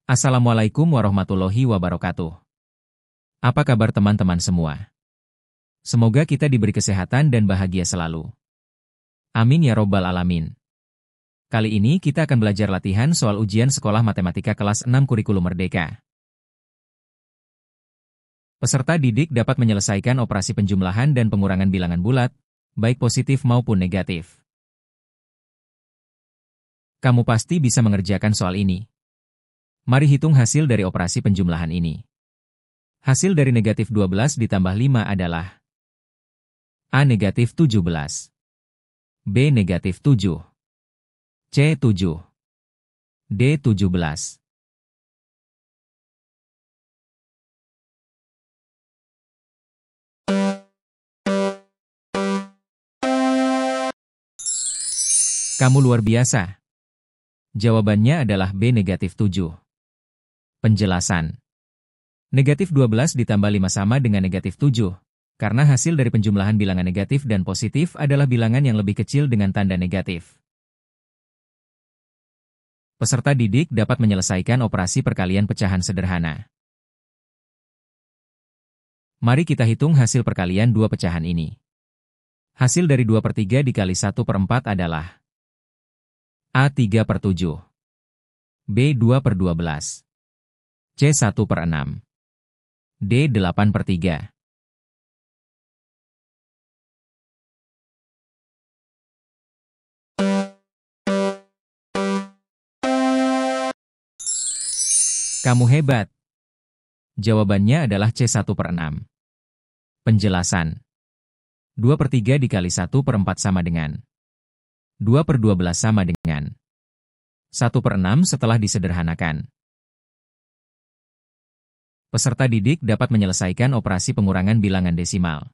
Assalamualaikum warahmatullahi wabarakatuh. Apa kabar teman-teman semua? Semoga kita diberi kesehatan dan bahagia selalu. Amin ya robbal alamin. Kali ini kita akan belajar latihan soal ujian sekolah matematika kelas 6 kurikulum merdeka. Peserta didik dapat menyelesaikan operasi penjumlahan dan pengurangan bilangan bulat, baik positif maupun negatif. Kamu pasti bisa mengerjakan soal ini. Mari hitung hasil dari operasi penjumlahan ini. Hasil dari negatif 12 ditambah 5 adalah A negatif 17, B negatif 7, C 7, D 17. Kamu luar biasa. Jawabannya adalah B negatif 7. Penjelasan. Negatif 12 ditambah 5 sama dengan negatif 7, karena hasil dari penjumlahan bilangan negatif dan positif adalah bilangan yang lebih kecil dengan tanda negatif. Peserta didik dapat menyelesaikan operasi perkalian pecahan sederhana. Mari kita hitung hasil perkalian dua pecahan ini. Hasil dari 2/3 dikali 1/4 adalah A 3/7, B 2/12, C 1/6, D 8/3. Kamu hebat. Jawabannya adalah C 1/6. Penjelasan. 2/3 dikali 1/4 sama dengan 2/12 sama dengan 1/6 setelah disederhanakan. Peserta didik dapat menyelesaikan operasi pengurangan bilangan desimal.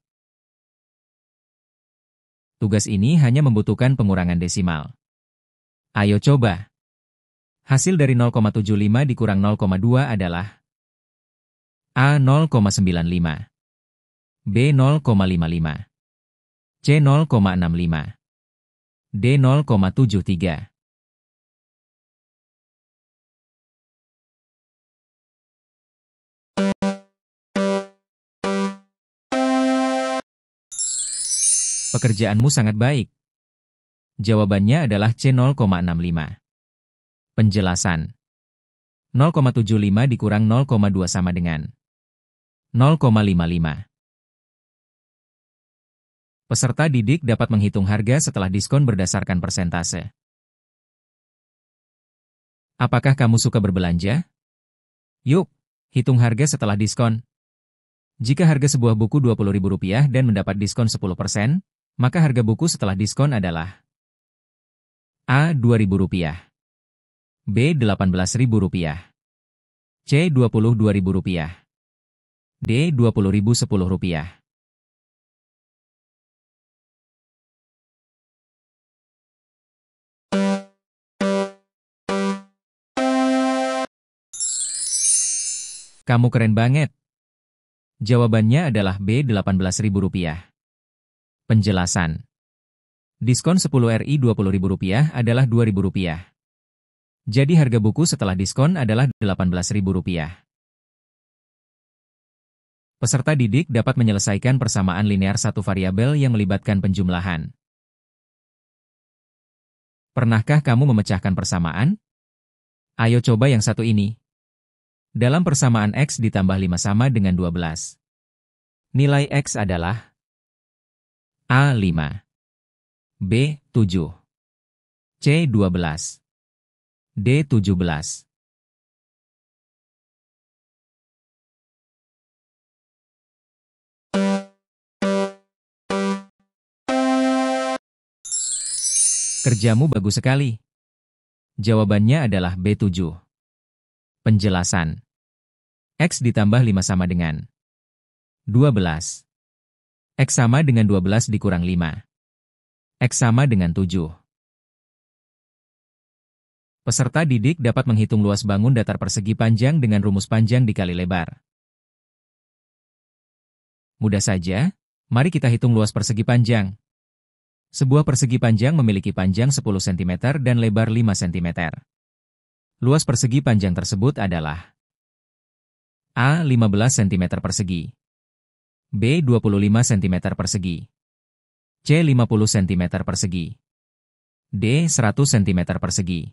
Tugas ini hanya membutuhkan pengurangan desimal. Ayo coba. Hasil dari 0,75 dikurang 0,2 adalah A 0,95, B 0,55, C 0,65, D 0,73. Pekerjaanmu sangat baik. Jawabannya adalah C 0,65. Penjelasan. 0,75 dikurang 0,2 sama dengan 0,55. Peserta didik dapat menghitung harga setelah diskon berdasarkan persentase. Apakah kamu suka berbelanja? Yuk, hitung harga setelah diskon. Jika harga sebuah buku Rp20.000 dan mendapat diskon 10%, maka harga buku setelah diskon adalah A. Rp2.000, B. Rp18.000, C. Rp22.000, D. Rp20.010. Kamu keren banget. Jawabannya adalah B. Rp18.000. Penjelasan. Diskon 10 Rp Rp20.000 adalah Rp2.000. Jadi harga buku setelah diskon adalah Rp18.000. Peserta didik dapat menyelesaikan persamaan linear satu variabel yang melibatkan penjumlahan. Pernahkah kamu memecahkan persamaan? Ayo coba yang satu ini. Dalam persamaan X ditambah 5 sama dengan 12. Nilai X adalah A 5, B 7, C 12, D 17. Kerjamu bagus sekali. Jawabannya adalah B 7. Penjelasan. X ditambah 5 sama dengan 12. X sama dengan 12 dikurang 5. X sama dengan 7. Peserta didik dapat menghitung luas bangun datar persegi panjang dengan rumus panjang dikali lebar. Mudah saja, mari kita hitung luas persegi panjang. Sebuah persegi panjang memiliki panjang 10 cm dan lebar 5 cm. Luas persegi panjang tersebut adalah A. 15 cm persegi, B. 25 cm persegi, C. 50 cm persegi, D. 100 cm persegi.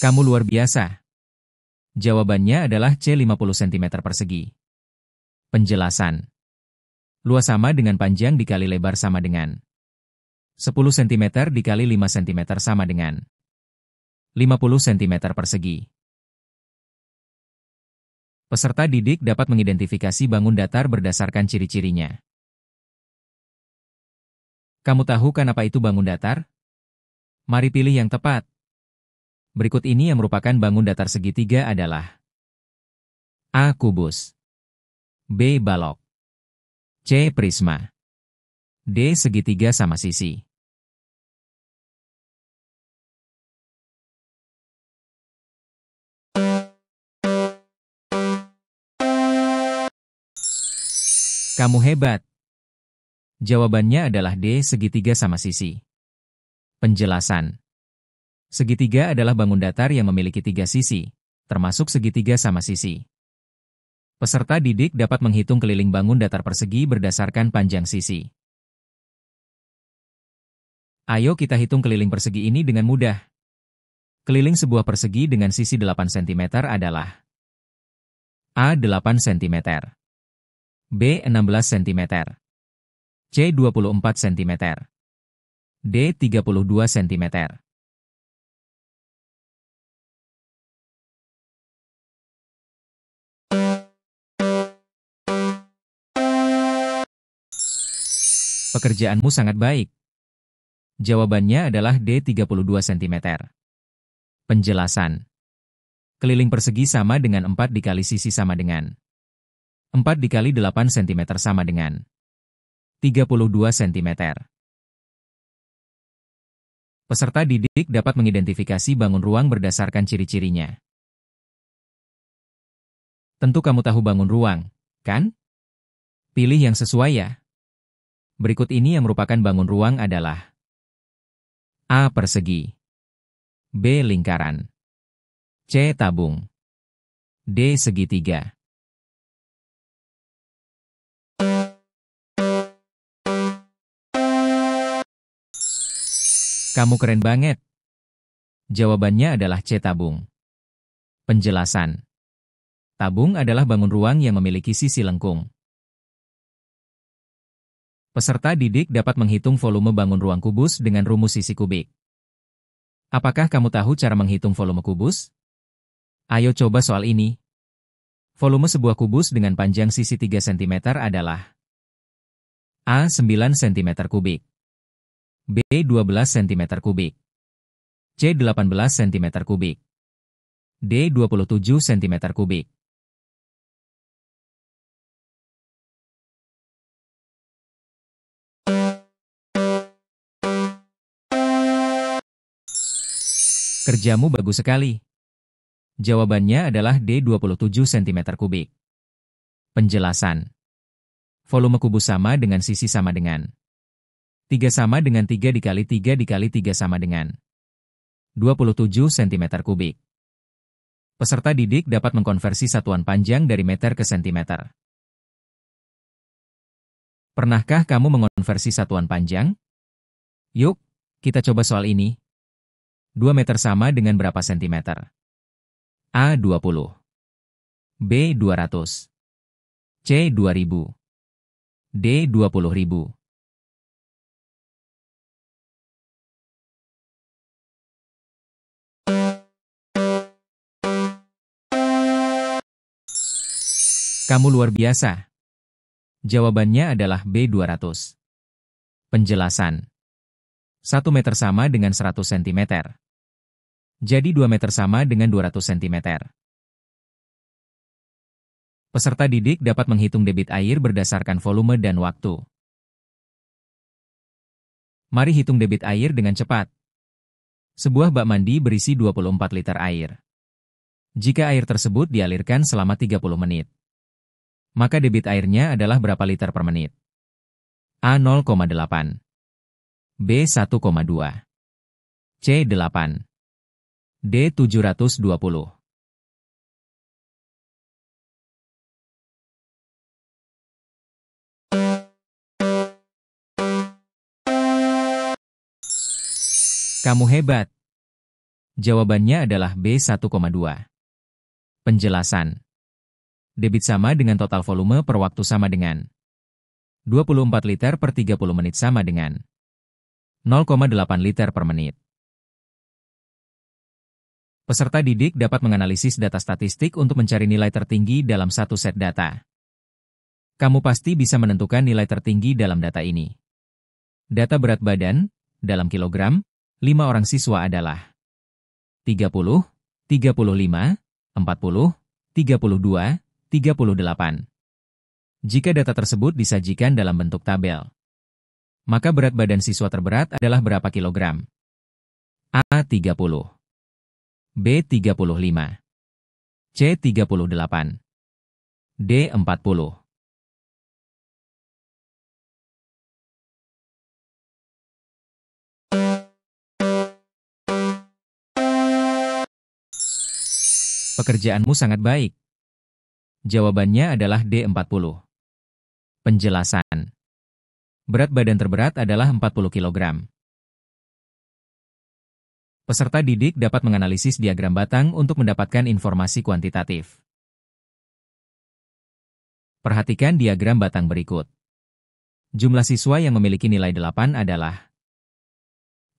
Kamu luar biasa. Jawabannya adalah C. 50 cm persegi. Penjelasan. Luas sama dengan panjang dikali lebar sama dengan 10 cm dikali 5 cm sama dengan 50 cm persegi. Peserta didik dapat mengidentifikasi bangun datar berdasarkan ciri-cirinya. Kamu tahu kan apa itu bangun datar? Mari pilih yang tepat. Berikut ini yang merupakan bangun datar segitiga adalah A. Kubus, B. balok, C. prisma, D. segitiga sama sisi. Kamu hebat. Jawabannya adalah D. segitiga sama sisi. Penjelasan. Segitiga adalah bangun datar yang memiliki 3 sisi, termasuk segitiga sama sisi. Peserta didik dapat menghitung keliling bangun datar persegi berdasarkan panjang sisi. Ayo kita hitung keliling persegi ini dengan mudah. Keliling sebuah persegi dengan sisi 8 cm adalah A. 8 cm, B. 16 cm, C. 24 cm, D. 32 cm. Pekerjaanmu sangat baik. Jawabannya adalah D. 32 cm. Penjelasan. Keliling persegi sama dengan 4 dikali sisi sama dengan 4 dikali 8 cm sama dengan 32 cm. Peserta didik dapat mengidentifikasi bangun ruang berdasarkan ciri-cirinya. Tentu kamu tahu bangun ruang, kan? Pilih yang sesuai ya. Berikut ini yang merupakan bangun ruang adalah A. persegi, B. lingkaran, C. tabung, D. segitiga. Kamu keren banget. Jawabannya adalah C. tabung. Penjelasan. Tabung adalah bangun ruang yang memiliki sisi lengkung. Peserta didik dapat menghitung volume bangun ruang kubus dengan rumus sisi kubik. Apakah kamu tahu cara menghitung volume kubus? Ayo coba soal ini. Volume sebuah kubus dengan panjang sisi 3 cm adalah A. 9 cm kubik, B. 12 cm kubik, C. 18 cm kubik, D. 27 cm kubik. Kerjamu bagus sekali. Jawabannya adalah D. 27 cm kubik. Penjelasan. Volume kubus sama dengan sisi sama dengan 3 sama dengan 3 dikali 3 dikali 3 sama dengan 27 cm kubik. Peserta didik dapat mengkonversi satuan panjang dari meter ke sentimeter. Pernahkah kamu mengonversi satuan panjang? Yuk, kita coba soal ini. 2 meter sama dengan berapa sentimeter? A. 20, B. 200, C. 2000, D. 20.000. Kamu luar biasa. Jawabannya adalah B. 200. Penjelasan. 1 meter sama dengan 100 cm. Jadi 2 meter sama dengan 200 cm. Peserta didik dapat menghitung debit air berdasarkan volume dan waktu. Mari hitung debit air dengan cepat. Sebuah bak mandi berisi 24 liter air. Jika air tersebut dialirkan selama 30 menit, Maka debit airnya adalah berapa liter per menit? A. 0,8. B. 1,2. C. 8. D. 720. Kamu hebat. Jawabannya adalah B. 1,2. Penjelasan. Debit sama dengan total volume per waktu sama dengan 24 liter per 30 menit sama dengan 0,8 liter per menit. Peserta didik dapat menganalisis data statistik untuk mencari nilai tertinggi dalam satu set data. Kamu pasti bisa menentukan nilai tertinggi dalam data ini. Data berat badan, dalam kilogram, 5 orang siswa adalah 30, 35, 40, 32, 38. Jika data tersebut disajikan dalam bentuk tabel, maka berat badan siswa terberat adalah berapa kilogram? A. 30. B. 35. C. 38. D. 40. Pekerjaanmu sangat baik. Jawabannya adalah D. 40. Penjelasan. Berat badan terberat adalah 40 kg. Peserta didik dapat menganalisis diagram batang untuk mendapatkan informasi kuantitatif. Perhatikan diagram batang berikut. Jumlah siswa yang memiliki nilai 8 adalah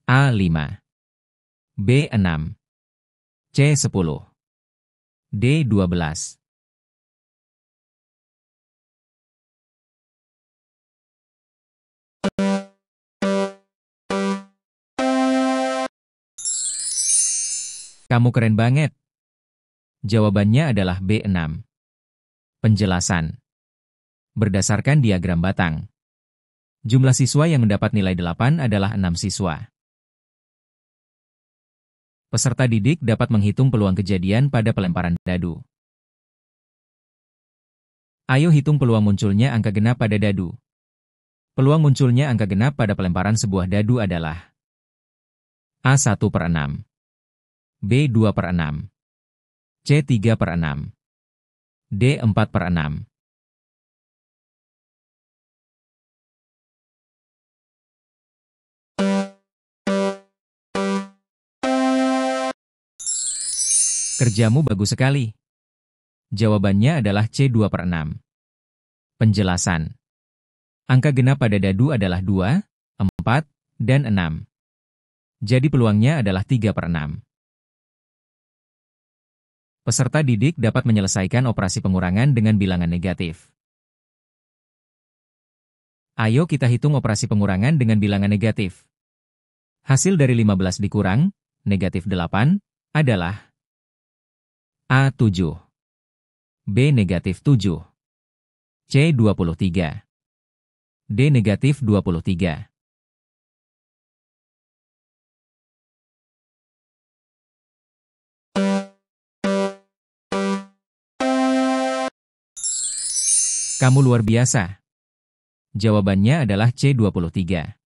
A. 5. B. 6. C. 10. D. 12. Kamu keren banget. Jawabannya adalah B. 6. Penjelasan. Berdasarkan diagram batang, jumlah siswa yang mendapat nilai 8 adalah 6 siswa. Peserta didik dapat menghitung peluang kejadian pada pelemparan dadu. Ayo hitung peluang munculnya angka genap pada dadu. Peluang munculnya angka genap pada pelemparan sebuah dadu adalah A. 1/6. B. 2/6. C. 3/6. D. 4/6. Kerjamu bagus sekali. Jawabannya adalah C. 2/6. Penjelasan. Angka genap pada dadu adalah 2, 4, dan 6. Jadi peluangnya adalah 3/6. Peserta didik dapat menyelesaikan operasi pengurangan dengan bilangan negatif. Ayo kita hitung operasi pengurangan dengan bilangan negatif. Hasil dari 15 dikurang, negatif 8, adalah A. 7. B. Negatif 7. C. 23. D. Negatif 23. Kamu luar biasa. Jawabannya adalah C. 23.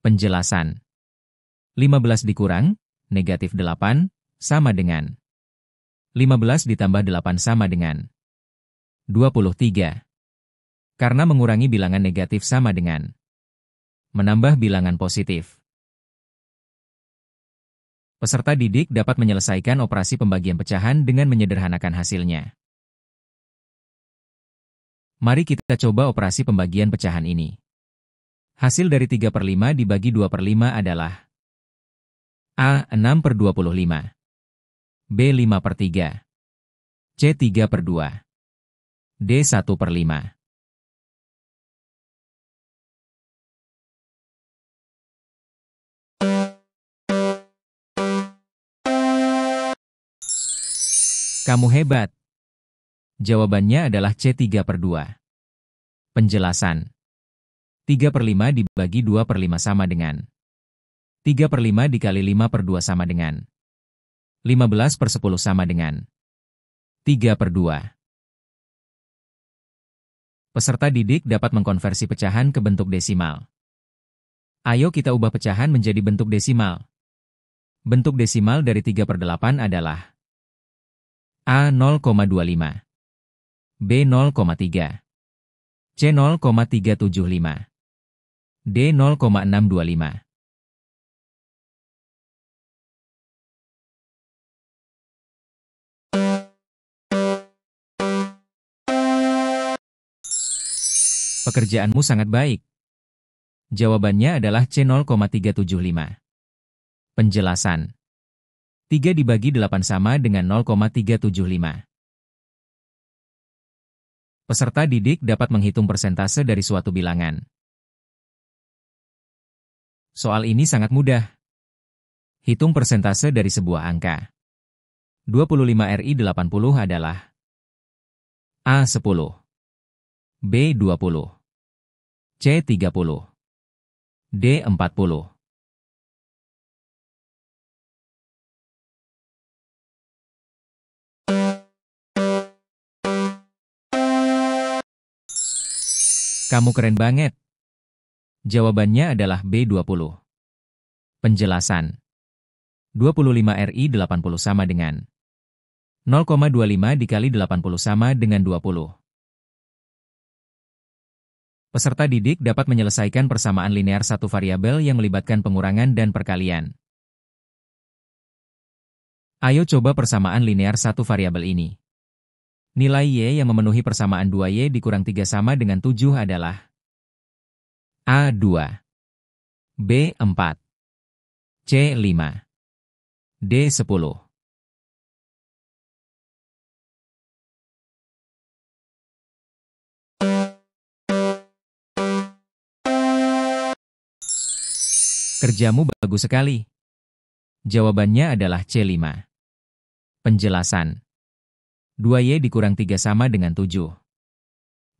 Penjelasan. 15 dikurang, negatif 8, sama dengan 15 ditambah 8 sama dengan 23. Karena mengurangi bilangan negatif sama dengan menambah bilangan positif. Peserta didik dapat menyelesaikan operasi pembagian pecahan dengan menyederhanakan hasilnya. Mari kita coba operasi pembagian pecahan ini. Hasil dari 3/5 dibagi 2/5 adalah A. 6/25. B. 5/3. C. 3/2. D. 1/5. Kamu hebat. Jawabannya adalah C. 3/2. Penjelasan. 3/5 dibagi 2/5 sama dengan 3/5 dikali 5/2 sama dengan 15/10 sama dengan 3/2. Peserta didik dapat mengkonversi pecahan ke bentuk desimal. Ayo kita ubah pecahan menjadi bentuk desimal. Bentuk desimal dari 3/8 adalah A 0,25, B 0,3, C 0,375, D 0,625. Pekerjaanmu sangat baik. Jawabannya adalah C 0,375. Penjelasan. 3 dibagi 8 sama dengan 0,375. Peserta didik dapat menghitung persentase dari suatu bilangan. Soal ini sangat mudah. Hitung persentase dari sebuah angka. 25/80 adalah A 10, B 20, C 30, D 40. Kamu keren banget. Jawabannya adalah B 20. Penjelasan. 25/80 sama dengan 0,25 dikali 80 sama dengan 20. Peserta didik dapat menyelesaikan persamaan linear satu variabel yang melibatkan pengurangan dan perkalian. Ayo coba persamaan linear satu variabel ini. Nilai Y yang memenuhi persamaan 2Y dikurang 3 sama dengan 7 adalah A 2, B 4, C 5, D 10. Kerjamu bagus sekali. Jawabannya adalah C 5. Penjelasan. 2Y dikurang 3 sama dengan 7.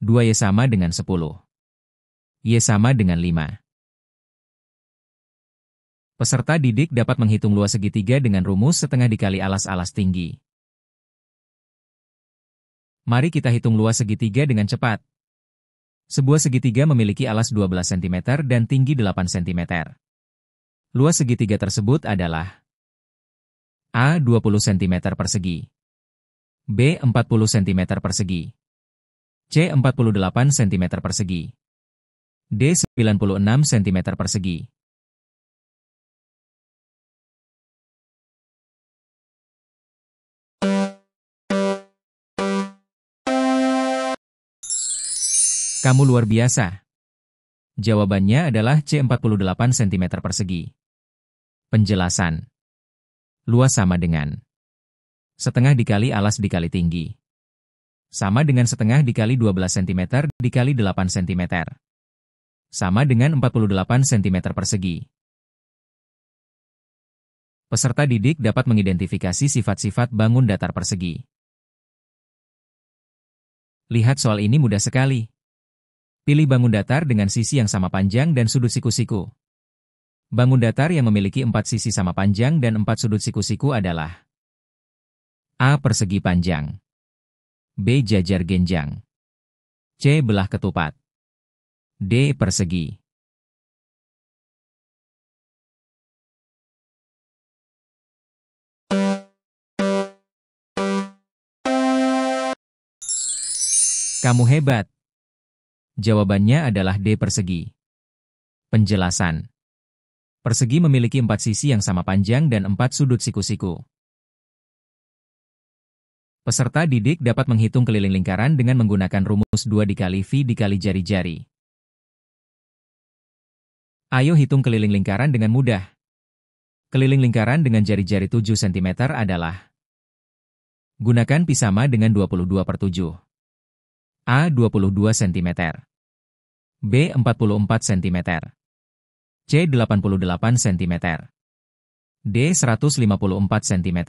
2Y sama dengan 10. Y sama dengan 5. Peserta didik dapat menghitung luas segitiga dengan rumus setengah dikali alas-alas tinggi. Mari kita hitung luas segitiga dengan cepat. Sebuah segitiga memiliki alas 12 cm dan tinggi 8 cm. Luas segitiga tersebut adalah A 20 cm persegi, B 40 cm persegi, C 48 cm persegi, D 96 cm persegi. Kamu luar biasa. Jawabannya adalah C 48 cm persegi. Penjelasan. Luas sama dengan setengah dikali alas dikali tinggi. Sama dengan setengah dikali 12 cm dikali 8 cm. Sama dengan 48 cm persegi. Peserta didik dapat mengidentifikasi sifat-sifat bangun datar persegi. Lihat soal ini mudah sekali. Pilih bangun datar dengan sisi yang sama panjang dan sudut siku-siku. Bangun datar yang memiliki 4 sisi sama panjang dan 4 sudut siku-siku adalah A. Persegi panjang, B. Jajar genjang, C. Belah ketupat, D. Persegi. Kamu hebat. Jawabannya adalah D. Persegi. Penjelasan. Persegi memiliki 4 sisi yang sama panjang dan 4 sudut siku-siku. Peserta didik dapat menghitung keliling lingkaran dengan menggunakan rumus 2 dikali V dikali jari-jari. Ayo hitung keliling lingkaran dengan mudah. Keliling lingkaran dengan jari-jari 7 cm adalah gunakan pi sama dengan 22/7. A 22 cm, B 44 cm, C 88 cm, D 154 cm.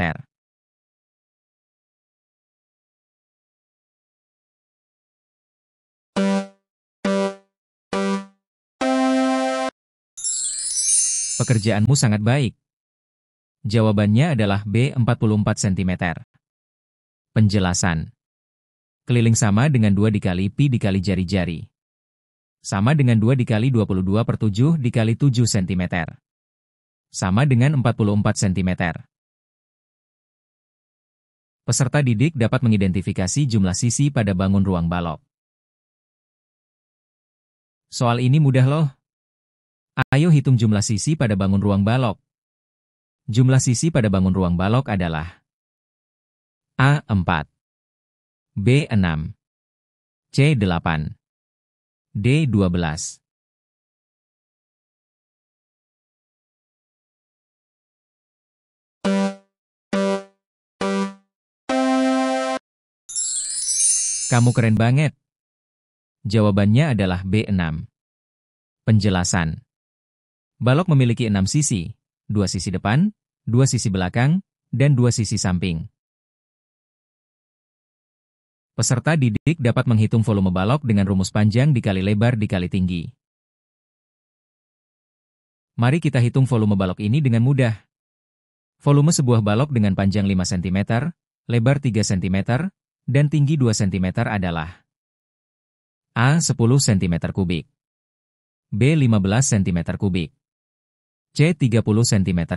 Pekerjaanmu sangat baik. Jawabannya adalah B 44 cm. Penjelasan. Keliling sama dengan 2 dikali pi dikali jari-jari. Sama dengan 2 dikali 22 per 7 dikali 7 cm. Sama dengan 44 cm. Peserta didik dapat mengidentifikasi jumlah sisi pada bangun ruang balok. Soal ini mudah loh. Ayo hitung jumlah sisi pada bangun ruang balok. Jumlah sisi pada bangun ruang balok adalah A4, B6, C8, D12. Kamu keren banget. Jawabannya adalah B6. Penjelasan. Balok memiliki 6 sisi, 2 sisi depan, 2 sisi belakang, dan 2 sisi samping. Peserta didik dapat menghitung volume balok dengan rumus panjang dikali lebar dikali tinggi. Mari kita hitung volume balok ini dengan mudah. Volume sebuah balok dengan panjang 5 cm, lebar 3 cm, dan tinggi 2 cm adalah A. 10 cm3, B. 15 cm3, C. 30 cm3,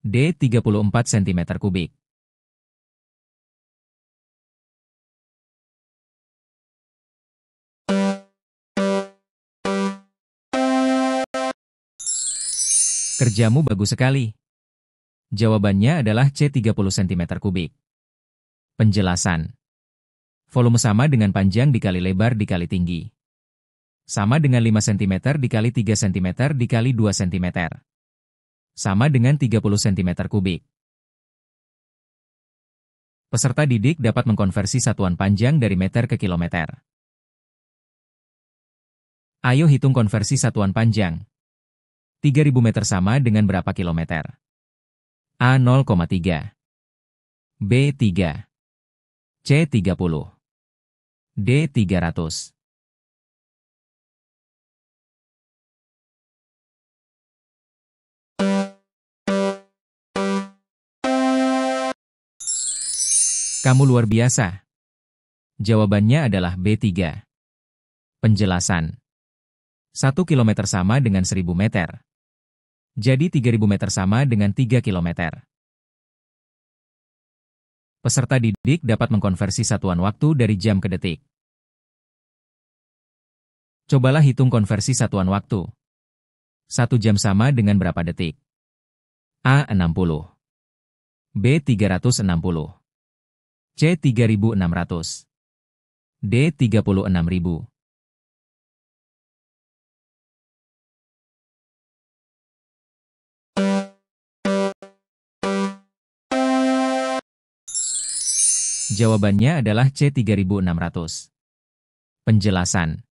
D. 34 cm3. Kerjamu bagus sekali. Jawabannya adalah C. 30 cm3. Penjelasan. Volume sama dengan panjang dikali lebar dikali tinggi. Sama dengan 5 cm dikali 3 cm dikali 2 cm. Sama dengan 30 cm3. Peserta didik dapat mengkonversi satuan panjang dari meter ke kilometer. Ayo hitung konversi satuan panjang. 3000 meter sama dengan berapa kilometer? A. 0,3, B. 3, C. 30, D. 300. Kamu luar biasa. Jawabannya adalah B3. Penjelasan. 1 kilometer sama dengan 1000 meter. Jadi 3000 meter sama dengan 3 kilometer. Peserta didik dapat mengkonversi satuan waktu dari jam ke detik. Cobalah hitung konversi satuan waktu. 1 jam sama dengan berapa detik? A. 60, B. 360, C. 3600, D. 36000. Jawabannya adalah C. 3600. Penjelasan.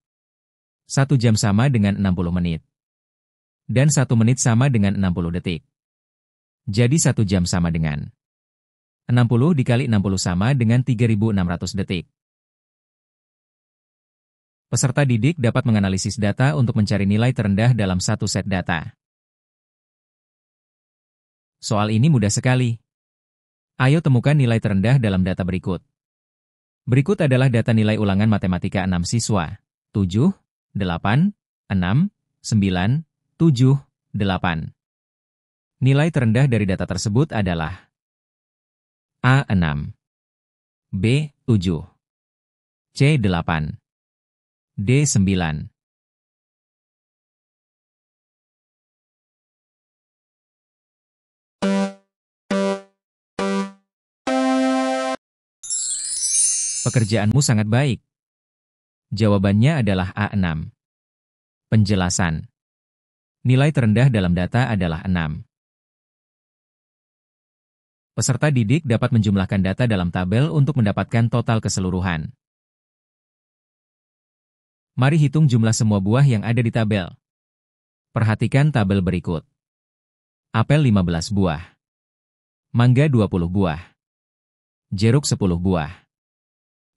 1 jam sama dengan 60 menit. Dan 1 menit sama dengan 60 detik. Jadi 1 jam sama dengan 60 dikali 60 sama dengan 3600 detik. Peserta didik dapat menganalisis data untuk mencari nilai terendah dalam satu set data. Soal ini mudah sekali. Ayo temukan nilai terendah dalam data berikut. Berikut adalah data nilai ulangan matematika 6 siswa. 7, 8, 6, 9, 7, 8. Nilai terendah dari data tersebut adalah A6, B7, C8, D9. Pekerjaanmu sangat baik. Jawabannya adalah A6. Penjelasan. Nilai terendah dalam data adalah 6. Peserta didik dapat menjumlahkan data dalam tabel untuk mendapatkan total keseluruhan. Mari hitung jumlah semua buah yang ada di tabel. Perhatikan tabel berikut. Apel 15 buah. Mangga 20 buah. Jeruk 10 buah.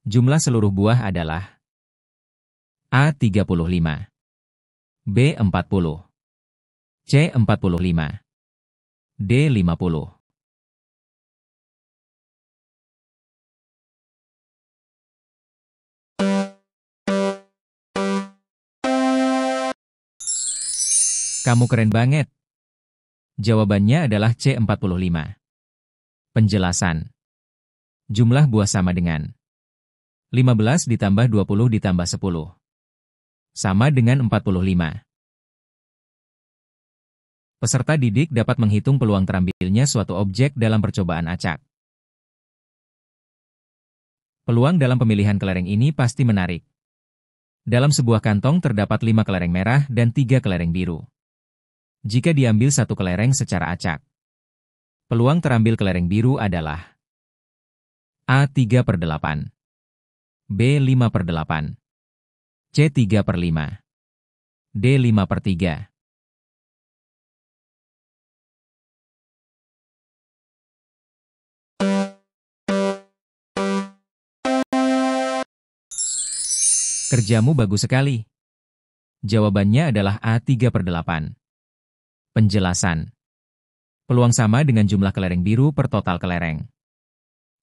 Jumlah seluruh buah adalah A35, B40, C45, D50. Kamu keren banget. Jawabannya adalah C45. Penjelasan. Jumlah buah sama dengan 15 ditambah 20 ditambah 10. Sama dengan 45. Peserta didik dapat menghitung peluang terambilnya suatu objek dalam percobaan acak. Peluang dalam pemilihan kelereng ini pasti menarik. Dalam sebuah kantong terdapat 5 kelereng merah dan 3 kelereng biru. Jika diambil satu kelereng secara acak, peluang terambil kelereng biru adalah A3/8, B5/8, C3/5, D5/3. Kerjamu bagus sekali. Jawabannya adalah A3/8. Penjelasan. Peluang sama dengan jumlah kelereng biru per total kelereng.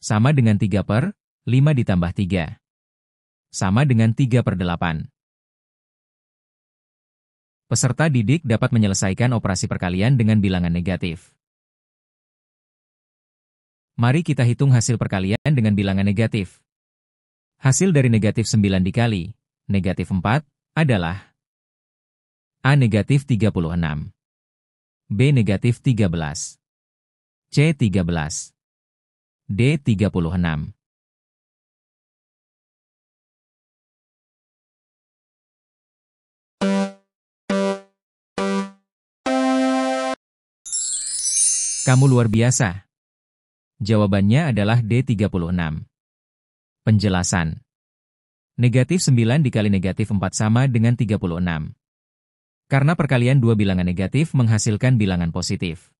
Sama dengan 3/5 ditambah 3. Sama dengan 3/8. Peserta didik dapat menyelesaikan operasi perkalian dengan bilangan negatif. Mari kita hitung hasil perkalian dengan bilangan negatif. Hasil dari negatif 9 dikali negatif 4 adalah A negatif 36, B negatif 13, C 13, D 36. Kamu luar biasa. Jawabannya adalah D 36. Penjelasan. Negatif 9 dikali negatif 4 sama dengan 36. Karena perkalian dua bilangan negatif menghasilkan bilangan positif.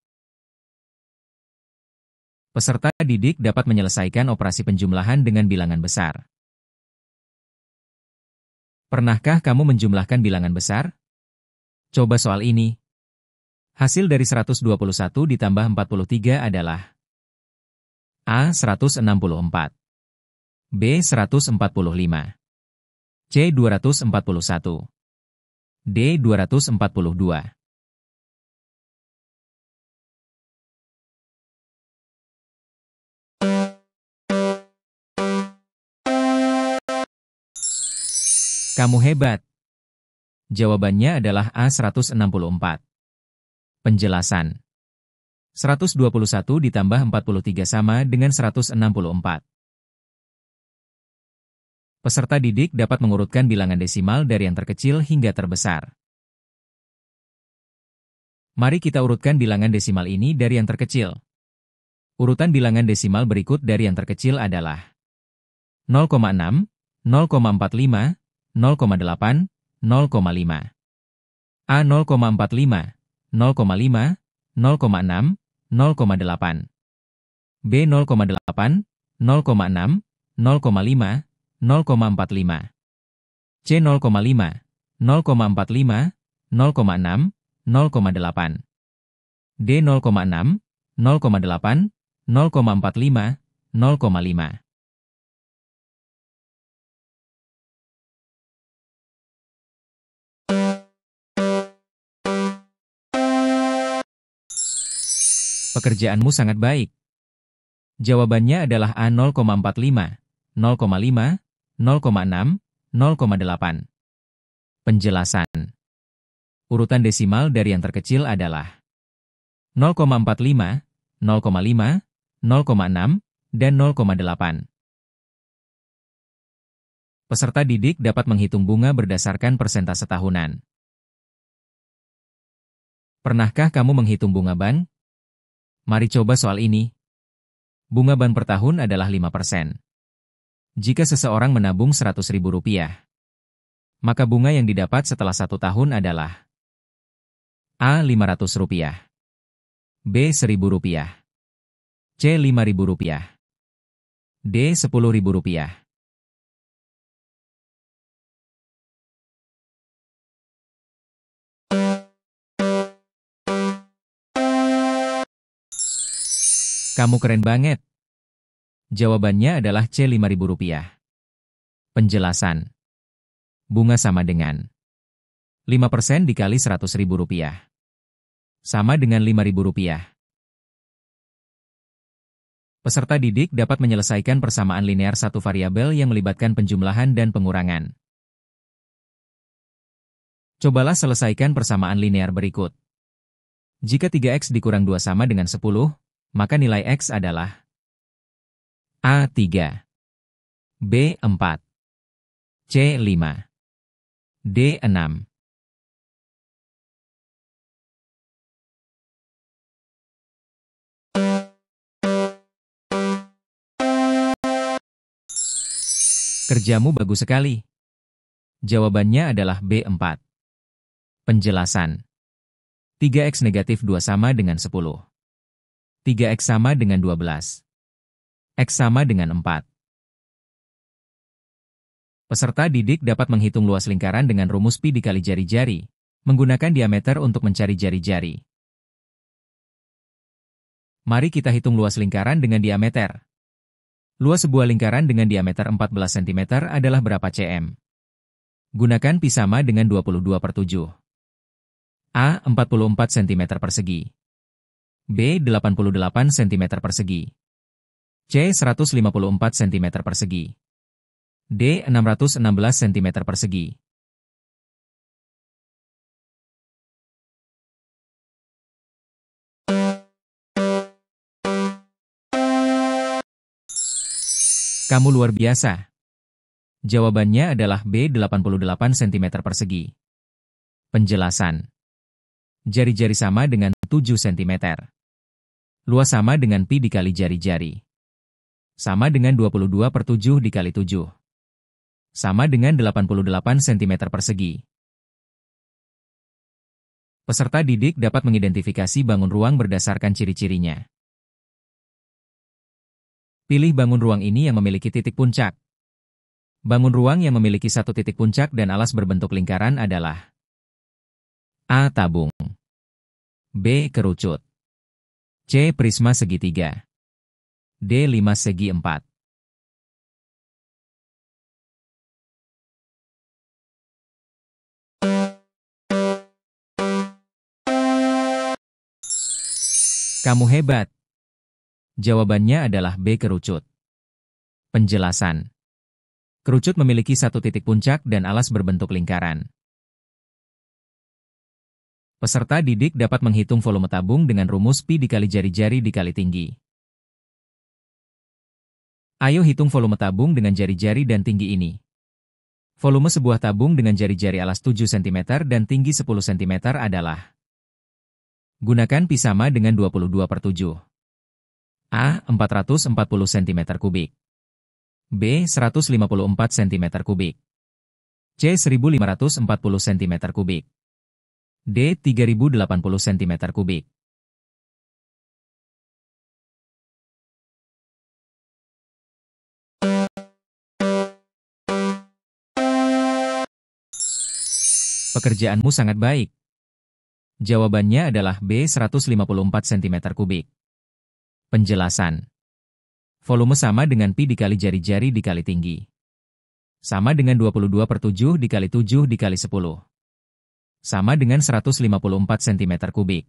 Peserta didik dapat menyelesaikan operasi penjumlahan dengan bilangan besar. Pernahkah kamu menjumlahkan bilangan besar? Coba soal ini. Hasil dari 121 ditambah 43 adalah A 164. B 145, C 241, D 242. Kamu hebat. Jawabannya adalah A 164. Penjelasan. 121 ditambah 43 sama dengan 164. Peserta didik dapat mengurutkan bilangan desimal dari yang terkecil hingga terbesar. Mari kita urutkan bilangan desimal ini dari yang terkecil. Urutan bilangan desimal berikut dari yang terkecil adalah 0,6, 0,45, 0,8, 0,5. A 0,45, 0,5, 0,6, 0,8. B 0,8, 0,6, 0,5, 0,45. C 0,5, 0,45, 0,6, 0,8. D 0,6, 0,8, 0,45, 0,5. Pekerjaanmu sangat baik. Jawabannya adalah A 0,45, 0,5, 0,6, 0,8. Penjelasan. Urutan desimal dari yang terkecil adalah 0,45, 0,5, 0,6, dan 0,8. Peserta didik dapat menghitung bunga berdasarkan persentase tahunan. Pernahkah kamu menghitung bunga ban? Mari coba soal ini. Bunga ban per tahun adalah 5%. Jika seseorang menabung Rp100.000, maka bunga yang didapat setelah 1 tahun adalah A. Rp500, B. Rp1.000, C. Rp5.000, D. Rp10.000. Kamu keren banget. Jawabannya adalah C. Rp5.000. Penjelasan. Bunga sama dengan 5% dikali Rp100.000. sama dengan Rp5.000. Peserta didik dapat menyelesaikan persamaan linear satu variabel yang melibatkan penjumlahan dan pengurangan. Cobalah selesaikan persamaan linear berikut. Jika 3x dikurang 2 sama dengan 10, maka nilai x adalah A3, B4, C5, D6. Kerjamu bagus sekali. Jawabannya adalah B4. Penjelasan. 3x negatif 2 sama dengan 10. 3x sama dengan 12. X sama dengan 4. Peserta didik dapat menghitung luas lingkaran dengan rumus pi dikali jari-jari, menggunakan diameter untuk mencari jari-jari. Mari kita hitung luas lingkaran dengan diameter. Luas sebuah lingkaran dengan diameter 14 cm adalah berapa cm? Gunakan pi sama dengan 22/7. A. 44 cm persegi. B. 88 cm persegi. C. 154 cm persegi. D. 616 cm persegi. Kamu luar biasa. Jawabannya adalah B. 88 cm persegi. Penjelasan. Jari-jari sama dengan 7 cm. Luas sama dengan pi dikali jari-jari. Sama dengan 22/7 dikali 7. Sama dengan 88 cm persegi. Peserta didik dapat mengidentifikasi bangun ruang berdasarkan ciri-cirinya. Pilih bangun ruang ini yang memiliki titik puncak. Bangun ruang yang memiliki satu titik puncak dan alas berbentuk lingkaran adalah A. Tabung, B. Kerucut, C. Prisma segitiga, D. 5 segi 4. Kamu hebat. Jawabannya adalah B. Kerucut. Penjelasan. Kerucut memiliki satu titik puncak dan alas berbentuk lingkaran. Peserta didik dapat menghitung volume tabung dengan rumus pi dikali jari-jari dikali tinggi. Ayo hitung volume tabung dengan jari-jari dan tinggi ini. Volume sebuah tabung dengan jari-jari alas 7 cm dan tinggi 10 cm adalah. Gunakan pi sama dengan 22/7. A. 440 cm3. B. 154 cm3. C. 1540 cm3. D. 3080 cm3. Pekerjaanmu sangat baik. Jawabannya adalah B. 154 cm3. Penjelasan. Volume sama dengan pi dikali jari-jari dikali tinggi. Sama dengan 22/7 dikali 7 dikali 10. Sama dengan 154 cm3.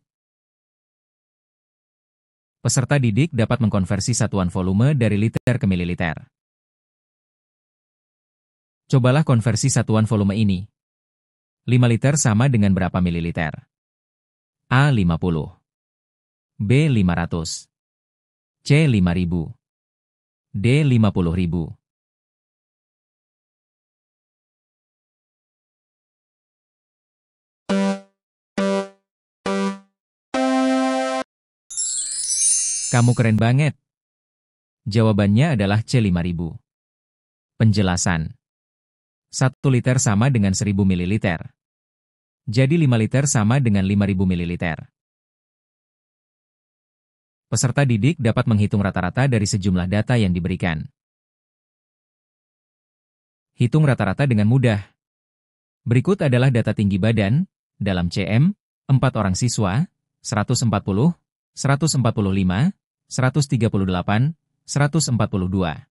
Peserta didik dapat mengkonversi satuan volume dari liter ke mililiter. Cobalah konversi satuan volume ini. 5 liter sama dengan berapa mililiter? A. 50. B. 500. C. 5.000. D. 50.000. Kamu keren banget. Jawabannya adalah C. 5.000. Penjelasan. 1 liter sama dengan 1.000 ml. Jadi 5 liter sama dengan 5.000 ml. Peserta didik dapat menghitung rata-rata dari sejumlah data yang diberikan. Hitung rata-rata dengan mudah. Berikut adalah data tinggi badan, dalam cm, 4 orang siswa, 140, 145, 138, 142.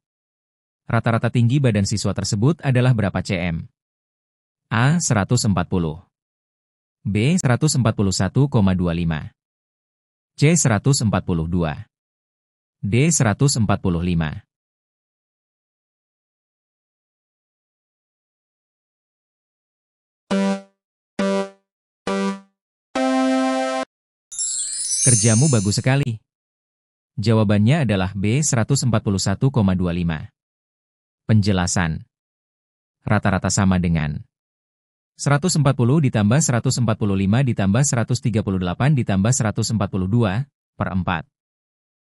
Rata-rata tinggi badan siswa tersebut adalah berapa cm? A. 140. B. 141,25. C. 142. D. 145. Kerjamu bagus sekali. Jawabannya adalah B. 141,25. Penjelasan. Rata-rata sama dengan 140 ditambah 145 ditambah 138 ditambah 142 per 4.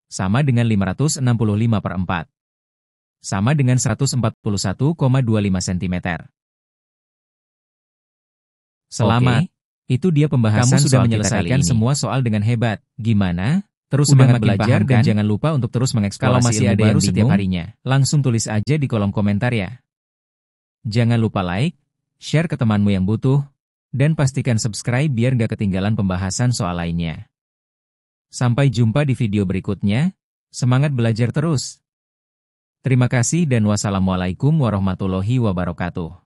Sama dengan 565 per 4. Sama dengan 141,25 cm. Selamat. Itu dia pembahasan. Kamu sudah menyelesaikan semua soal dengan hebat. Gimana? Terus semangat belajar dan jangan lupa untuk terus mengeksplorasi kalau masih ada yang baru setiap harinya. Langsung tulis aja di kolom komentar ya. Jangan lupa like, share ke temanmu yang butuh, dan pastikan subscribe biar gak ketinggalan pembahasan soal lainnya. Sampai jumpa di video berikutnya. Semangat belajar terus. Terima kasih dan wassalamualaikum warahmatullahi wabarakatuh.